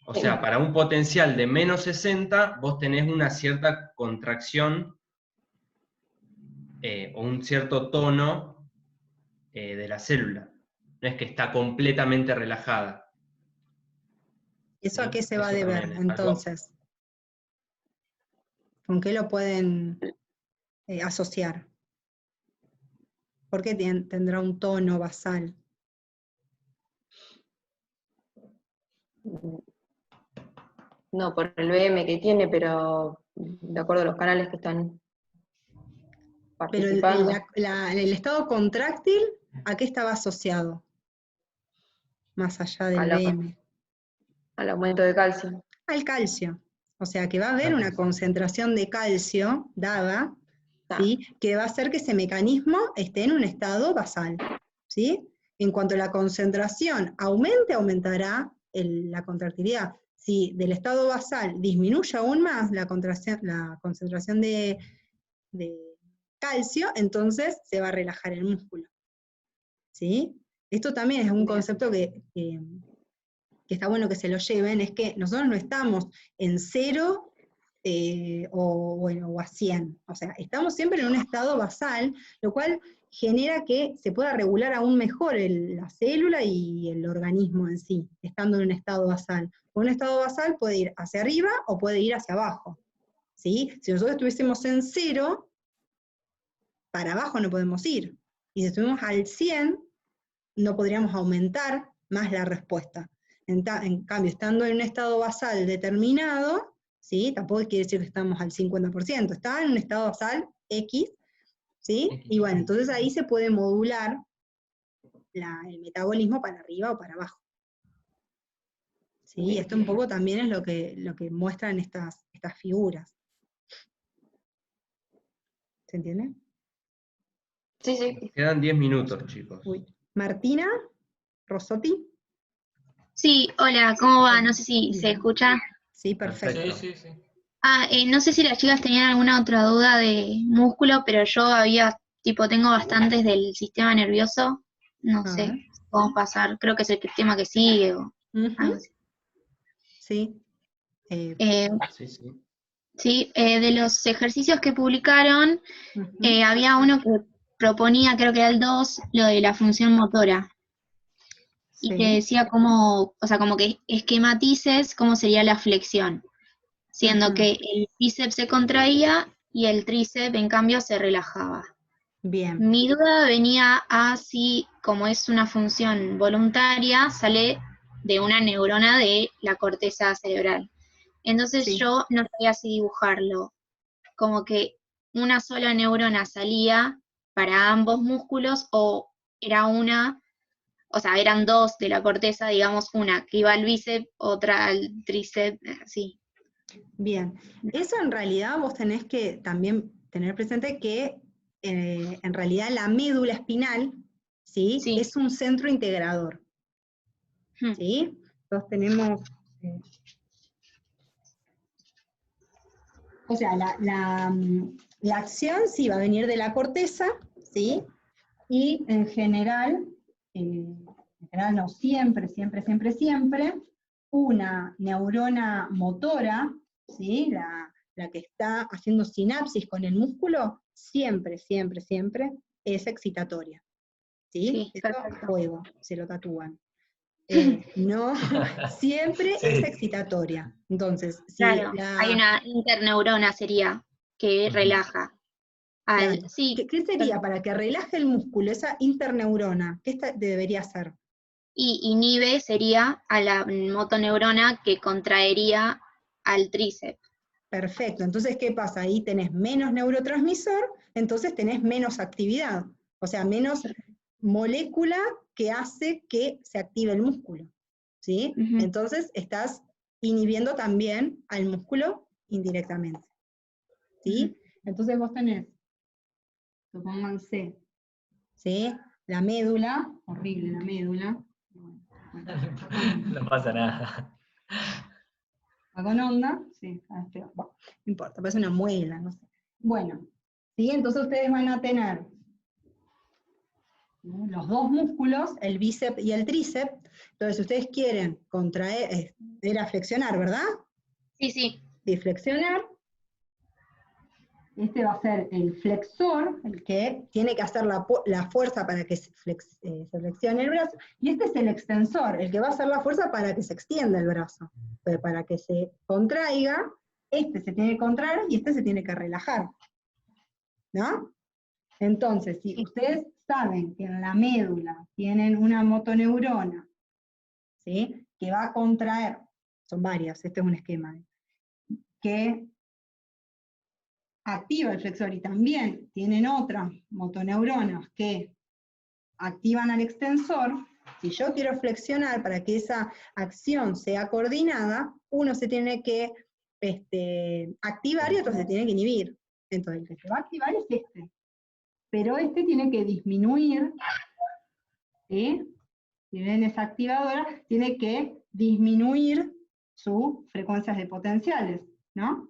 O sea, para un potencial de menos 60, vos tenés una cierta contracción o un cierto tono de la célula. No es que está completamente relajada.
¿Eso a
¿Sí?
qué se va a
Eso
deber,
también es algo.
entonces? ¿Con qué lo pueden asociar? ¿Por qué tendrá un tono basal?
No por el BM que tiene, pero de acuerdo a los canales que están
Pero
participando.
el estado contráctil, ¿a qué estaba asociado? Más allá del BM.
Al aumento de calcio.
Al calcio. O sea que va a haber una concentración de calcio dada, ¿sí? Que va a hacer que ese mecanismo esté en un estado basal. ¿Sí? En cuanto a la concentración aumente, aumentará la contractilidad. Si del estado basal disminuye aún más la concentración de calcio, entonces se va a relajar el músculo. ¿Sí? Esto también es un concepto que está bueno que se lo lleven, es que nosotros no estamos en 0 o a 100, o sea, estamos siempre en un estado basal, lo cual genera que se pueda regular aún mejor la célula y el organismo en sí, estando en un estado basal. Un estado basal puede ir hacia arriba o puede ir hacia abajo. ¿Sí? Si nosotros estuviésemos en 0, para abajo no podemos ir. Y si estuvimos al 100, no podríamos aumentar más la respuesta. En cambio, estando en un estado basal determinado, ¿sí? Tampoco quiere decir que estamos al 50%, está en un estado basal X, ¿sí? Y bueno, entonces ahí se puede modular el metabolismo para arriba o para abajo. ¿Sí? Esto un poco también es lo que muestran estas figuras. ¿Se entiende?
Sí, sí.
Quedan 10 minutos, chicos.
Uy. Martina Rosotti.
Sí, hola, ¿cómo va? No sé si se
Bien.
escucha.
Sí, perfecto.
Sí.
No sé si las chicas tenían alguna otra duda de músculo, pero yo tengo bastantes del sistema nervioso. No sé,
ver.
podemos pasar, creo que es el tema que sigue o algo así.
Sí.
Sí.
Sí, de los ejercicios que publicaron, había uno que proponía, creo que era el 2, lo de la función motora. Y que decía como que esquematices cómo sería la flexión, siendo que el bíceps se contraía y el tríceps en cambio se relajaba.
Bien.
Mi duda venía a si, como es una función voluntaria, sale de una neurona de la corteza cerebral. Entonces yo no sabía si dibujarlo, como que una sola neurona salía para ambos músculos o era eran dos de la corteza, digamos, una que iba al bíceps, otra al tríceps, así.
Bien, eso en realidad vos tenés que también tener presente que en realidad la médula espinal, ¿sí?
Sí.
Es un centro integrador, ¿sí? Entonces tenemos... o sea, la acción sí va a venir de la corteza, ¿sí? Y en general no, siempre, una neurona motora, ¿sí? La que está haciendo sinapsis con el músculo, siempre es excitatoria, ¿sí?
Sí,
Eso,
perfecto.
fuego, se lo tatúan. No, siempre
Sí.
es excitatoria. Entonces, si
Claro, hay una interneurona sería, que relaja.
claro,
Sí,
¿qué sería para que relaje el músculo, esa interneurona? ¿Qué debería ser?
y inhibe sería a la motoneurona que contraería al tríceps.
Perfecto, entonces, ¿qué pasa? Ahí tenés menos neurotransmisor, entonces tenés menos actividad, o sea, menos molécula que hace que se active el músculo, ¿sí? Entonces, estás inhibiendo también al músculo indirectamente, ¿sí? Entonces vos tenés, supónganse, ¿sí? La médula, horrible la médula.
No pasa nada.
¿Va con onda? Sí, bueno, no importa, parece una muela, no sé. Bueno, ¿sí? Entonces ustedes van a tener, ¿no?, los dos músculos, el bíceps y el tríceps. Entonces, si ustedes quieren contraer, era flexionar, ¿verdad?
Sí, sí.
Y flexionar. Este va a ser el flexor, el que tiene que hacer la fuerza para que se flexione el brazo, y este es el extensor, el que va a hacer la fuerza para que se extienda el brazo. Pero para que se contraiga, este se tiene que contraer y este se tiene que relajar, ¿no? Entonces, si ustedes saben que en la médula tienen una motoneurona, ¿sí?, que va a contraer, son varias, este es un esquema, que activa el flexor, y también tienen otras motoneuronas que activan al extensor, si yo quiero flexionar para que esa acción sea coordinada, uno se tiene que activar y otro se tiene que inhibir. Entonces, el que se va a activar es este. Pero este tiene que disminuir, ¿sí? Si ven esa activadora, tiene que disminuir sus frecuencias de potenciales, ¿no?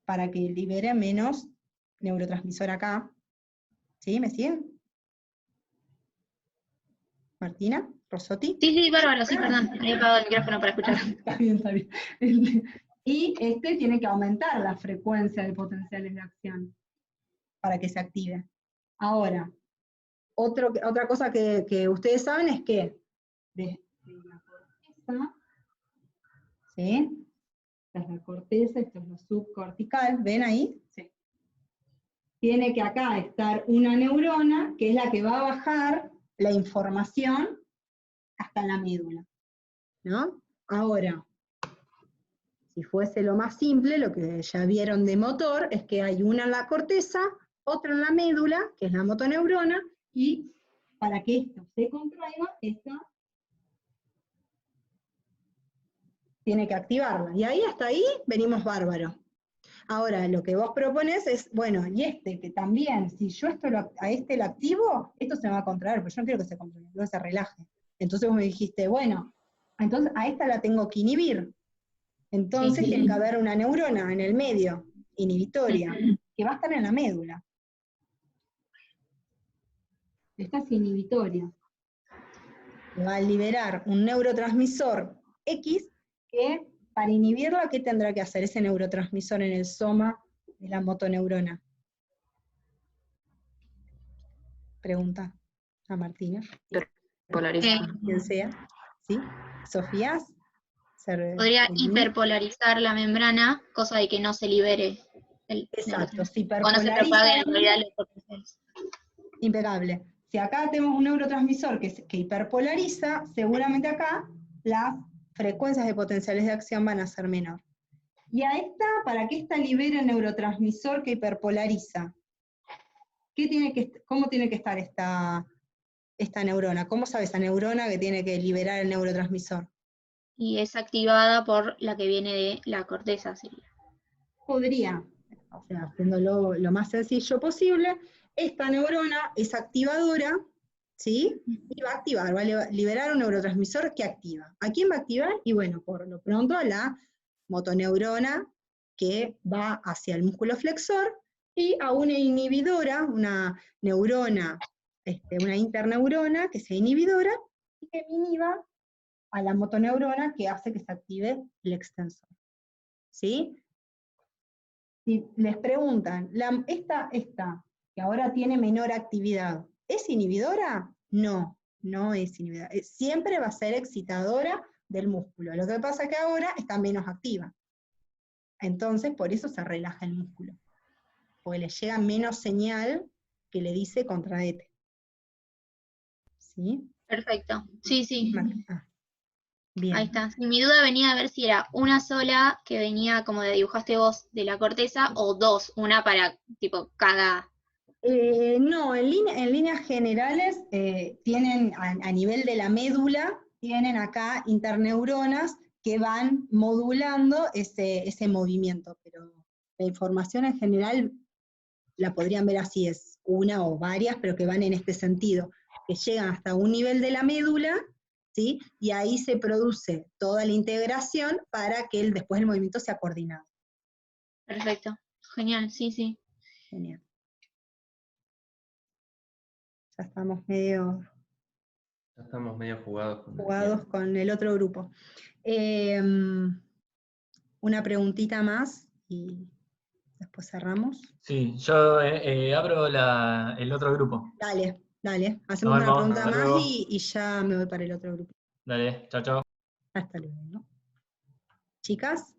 Para que libere menos neurotransmisor acá. ¿Sí? ¿Me siguen? ¿Martina? ¿Rosotti?
Sí, sí, bárbaro, sí, perdón. Me había apagado el micrófono para escuchar.
Está bien. Y este tiene que aumentar la frecuencia de potenciales de acción para que se active. Ahora, otra cosa que ustedes saben es que desde la corteza, ¿sí? Esta es la corteza, esto es lo subcortical, ¿ven ahí? Sí. Tiene que acá estar una neurona, que es la que va a bajar la información hasta la médula, ¿no? Ahora, si fuese lo más simple, lo que ya vieron de motor, es que hay una en la corteza, otra en la médula, que es la motoneurona, y para que esto se contraiga, esta tiene que activarla. Y ahí, hasta ahí, venimos bárbaro. Ahora, lo que vos propones es, bueno, y este, que también, si yo a este lo activo, esto se va a contraer, pero yo no quiero que se contraiga, quiero que se relaje. Entonces vos me dijiste, bueno, entonces a esta la tengo que inhibir. Entonces
Sí.
tiene que haber una neurona en el medio, inhibitoria, que va a estar en la médula. Esta es inhibitoria. Que va a liberar un neurotransmisor X que, para inhibirla, ¿qué tendrá que hacer ese neurotransmisor en el soma de la motoneurona? Pregunta a Martina.
Polarizar.
Quien sea. ¿Sí? ¿Sofía?
Podría hiperpolarizar la membrana, cosa de que no se libere el
Exacto,
neurotransmisor.
si
O no se propague en realidad los potenciales.
impecable. Si acá tenemos un neurotransmisor que hiperpolariza, seguramente acá las frecuencias de potenciales de acción van a ser menor. Y a esta, ¿para qué esta libera el neurotransmisor que hiperpolariza? ¿Cómo tiene que estar esta neurona? ¿Cómo sabe esa neurona que tiene que liberar el neurotransmisor?
Y es activada por la que viene de la corteza, sería.
Podría, o sea, haciéndolo lo más sencillo posible, esta neurona es activadora, ¿sí? Y va a activar, va a liberar un neurotransmisor que activa. ¿A quién va a activar? Y bueno, por lo pronto a la motoneurona que va hacia el músculo flexor, y a una inhibidora, una neurona, una interneurona que sea inhibidora, y que inhiba a la motoneurona que hace que se active el extensor. ¿Sí? Si les preguntan, esta, que ahora tiene menor actividad, ¿es inhibidora? No, no es inhibidora. Siempre va a ser excitadora del músculo. Lo que pasa es que ahora está menos activa. Entonces, por eso se relaja el músculo. Porque le llega menos señal que le dice contraete. ¿Sí?
Perfecto. Sí, sí.
Bien.
Ahí está. Y mi duda venía a ver si era una sola que venía como de dibujaste vos de la corteza o dos, una para tipo cada.
No, en líneas generales tienen a nivel de la médula, tienen acá interneuronas que van modulando ese movimiento, pero la información en general la podrían ver así, es una o varias, pero que van en este sentido, que llegan hasta un nivel de la médula, ¿sí? Y ahí se produce toda la integración para que después el movimiento sea coordinado.
Perfecto. Genial, sí, sí.
Genial. Ya estamos medio
jugados
jugados con el otro grupo. Una preguntita más y después cerramos.
Sí, yo abro el otro grupo.
Dale, dale. Hacemos
Nos
una
vemos,
pregunta
hasta
más
luego.
y ya me voy para el otro grupo.
Dale, chao, chao.
Hasta luego, ¿no? Chicas,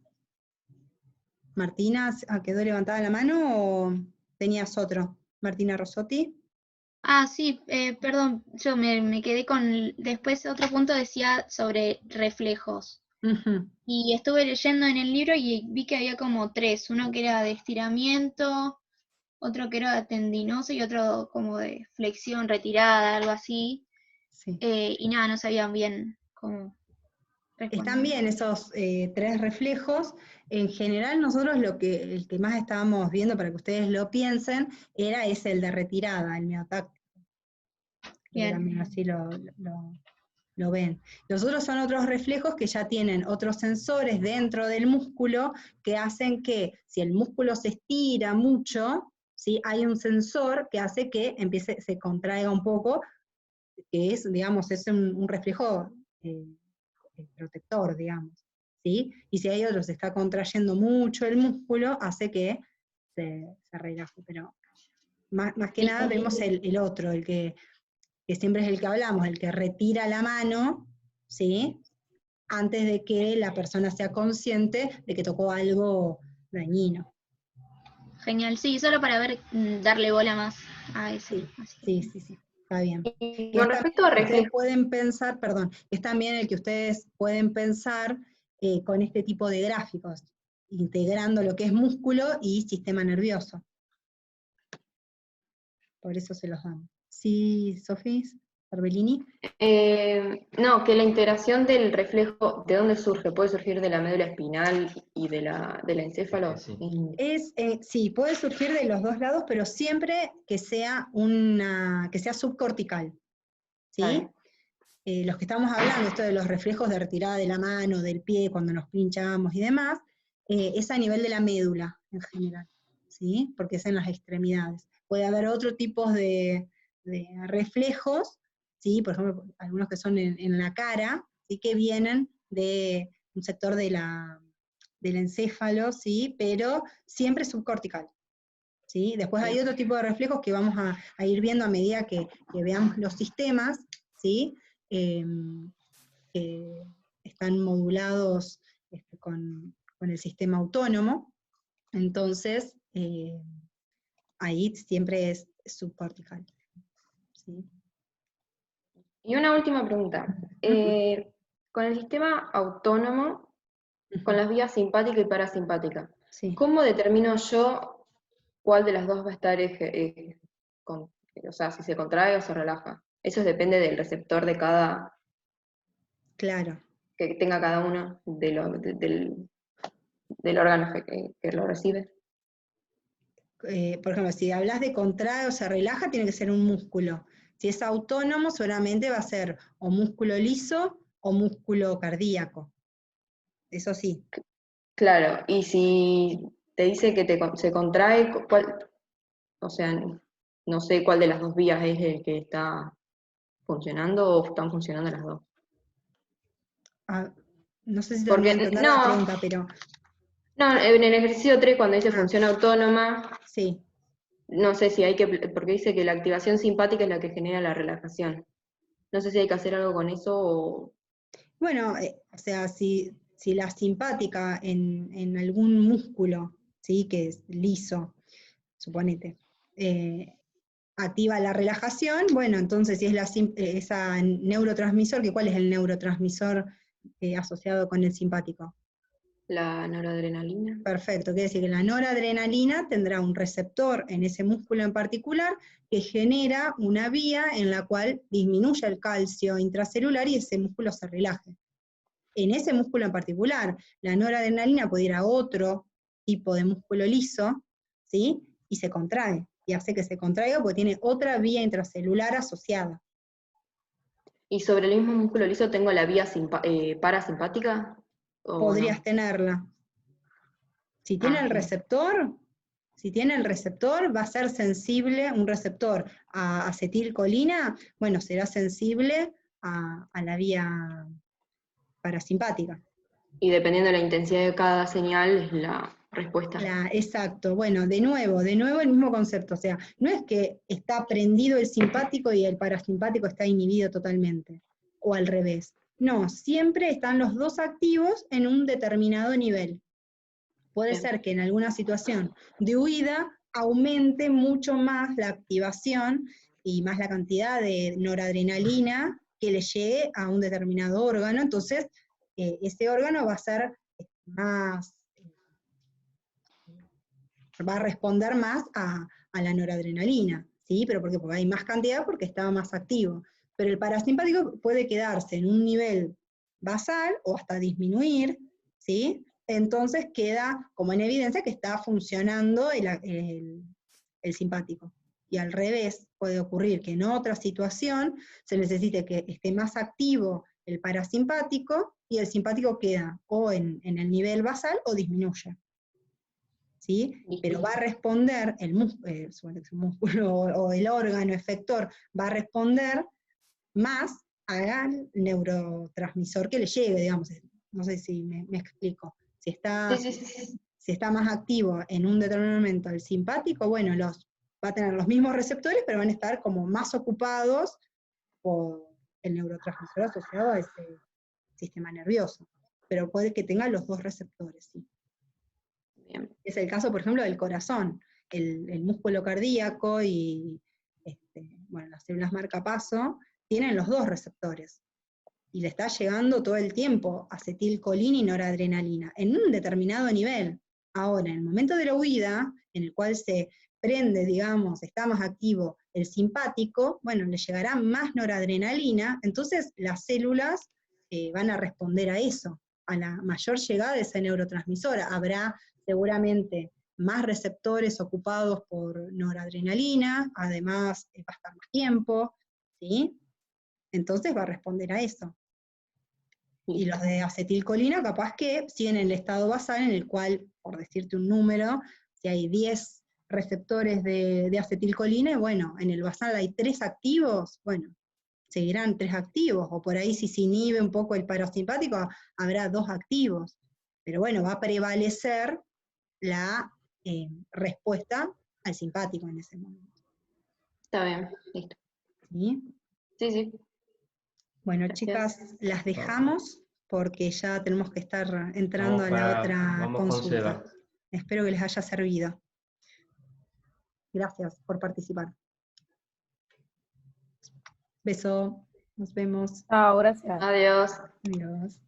Martina, ¿quedó levantada la mano o tenías otro? Martina Rosotti.
Ah, sí, perdón, yo me quedé con, después otro punto decía sobre reflejos.
Uh-huh.
Y estuve leyendo en el libro y vi que había como tres, uno que era de estiramiento, otro que era tendinoso y otro como de flexión, retirada, algo así.
Sí.
Y nada, no sabían bien cómo responder.
Están bien esos tres reflejos. En general nosotros el que más estábamos viendo, para que ustedes lo piensen, era ese, el de retirada, el miotáctico. Que también así lo ven. Los otros son otros reflejos que ya tienen otros sensores dentro del músculo que hacen que si el músculo se estira mucho, ¿sí? Hay un sensor que hace que se contraiga un poco, que es, digamos, es un reflejo protector, digamos. ¿Sí? Y si hay otro se está contrayendo mucho el músculo, hace que se relaje. Pero más que nada vemos el otro, el que siempre es el que hablamos, el que retira la mano, ¿sí? Antes de que la persona sea consciente de que tocó algo dañino.
Genial, sí, solo para ver, darle bola más a ese.
Sí, está bien.
Y con respecto a reflejos,
ustedes pueden pensar, perdón, es también el que ustedes pueden pensar con este tipo de gráficos, integrando lo que es músculo y sistema nervioso. Por eso se los damos. Sí, Sofía, Arbellini.
no, que la integración del reflejo, ¿de dónde surge? ¿Puede surgir de la médula espinal y del encéfalo?
Sí.
Sí, puede surgir de los dos lados, pero siempre que sea subcortical. ¿Sí? Los que estamos hablando, esto de los reflejos de retirada de la mano, del pie, cuando nos pinchamos y demás, es a nivel de la médula en general, ¿sí? Porque es en las extremidades. Puede haber otro tipo de reflejos, ¿sí? Por ejemplo, algunos que son en la cara, ¿sí? Que vienen de un sector del encéfalo, ¿sí? Pero siempre subcortical. ¿Sí? Después hay otro tipo de reflejos que vamos a ir viendo a medida que veamos los sistemas, ¿sí? Que están modulados con el sistema autónomo, entonces ahí siempre es subcortical. ¿Sí?
Y una última pregunta. Con el sistema autónomo, con las vías simpática y parasimpática,
Sí.
¿cómo determino yo cuál de las dos va a estar, o sea, si se contrae o se relaja? Eso depende del receptor de cada,
Claro.
que tenga cada uno del órgano que lo recibe.
por ejemplo, si hablas de contrae o se relaja, tiene que ser un músculo. Si es autónomo, solamente va a ser o músculo liso o músculo cardíaco. Eso sí.
Claro, y si te dice que se contrae, o sea, no sé cuál de las dos vías es el que está funcionando o están funcionando las dos.
Ah, no sé si terminé
Porque,
de entender la pregunta, pero
no, en el ejercicio 3, cuando dice
Ah.
función autónoma,
sí.
no sé si hay que, porque dice que la activación simpática es la que genera la relajación. No sé si hay que hacer algo con eso o...
Bueno, o sea, si la simpática en algún músculo, ¿sí? Que es liso, suponete, activa la relajación, bueno, entonces si es esa neurotransmisor, ¿cuál es el neurotransmisor asociado con el simpático?
La noradrenalina.
Perfecto, quiere decir que la noradrenalina tendrá un receptor en ese músculo en particular que genera una vía en la cual disminuye el calcio intracelular y ese músculo se relaje. En ese músculo en particular, la noradrenalina puede ir a otro tipo de músculo liso, ¿sí? Y se contrae, y hace que se contraiga porque tiene otra vía intracelular asociada.
¿Y sobre el mismo músculo liso tengo la vía parasimpática? ¿O
Podrías
no?
tenerla. Si tiene el receptor, va a ser sensible, un receptor a acetilcolina, bueno, será sensible a la vía parasimpática.
Y dependiendo de la intensidad de cada señal es la respuesta.
Exacto, bueno, de nuevo el mismo concepto, o sea, no es que está prendido el simpático y el parasimpático está inhibido totalmente, o al revés. No, siempre están los dos activos en un determinado nivel. Puede
Bien.
ser que en alguna situación de huida aumente mucho más la activación y más la cantidad de noradrenalina que le llegue a un determinado órgano, entonces ese órgano va a ser más, va a responder más a la noradrenalina, ¿sí? ¿Pero por qué? Porque hay más cantidad, porque estaba más activo. Pero el parasimpático puede quedarse en un nivel basal o hasta disminuir, ¿sí? Entonces queda como en evidencia que está funcionando el simpático. Y al revés, puede ocurrir que en otra situación se necesite que esté más activo el parasimpático y el simpático queda o en el nivel basal o disminuye. ¿Sí? Pero va a responder, el músculo o el órgano efector va a responder más al neurotransmisor que le llegue, digamos. No sé si me explico. Si está,
Sí.
si está más activo en un determinado momento el simpático, bueno, va a tener los mismos receptores, pero van a estar como más ocupados por el neurotransmisor asociado a ese sistema nervioso. Pero puede que tenga los dos receptores, sí.
Bien.
Es el caso, por ejemplo, del corazón. El músculo cardíaco y las células marcapaso tienen los dos receptores. Y le está llegando todo el tiempo acetilcolina y noradrenalina, en un determinado nivel. Ahora, en el momento de la huida, en el cual se prende, digamos, está más activo el simpático, bueno, le llegará más noradrenalina, entonces las células van a responder a eso, a la mayor llegada de esa neurotransmisora. Habrá seguramente más receptores ocupados por noradrenalina, además va a estar más tiempo, ¿sí? Entonces va a responder a eso. Y los de acetilcolina capaz que siguen en el estado basal en el cual, por decirte un número, si hay 10 receptores de acetilcolina, bueno, en el basal hay 3 activos, bueno, seguirán 3 activos, o por ahí si se inhibe un poco el parasimpático, habrá 2 activos. Pero bueno, va a prevalecer la respuesta al simpático en ese momento.
Está bien, listo.
¿Sí?
Sí.
Bueno,
Gracias.
Chicas, las dejamos porque ya tenemos que estar entrando a la otra consulta. Espero que les haya servido. Gracias por participar. Beso, nos vemos.
Chao, gracias.
Adiós.
Adiós.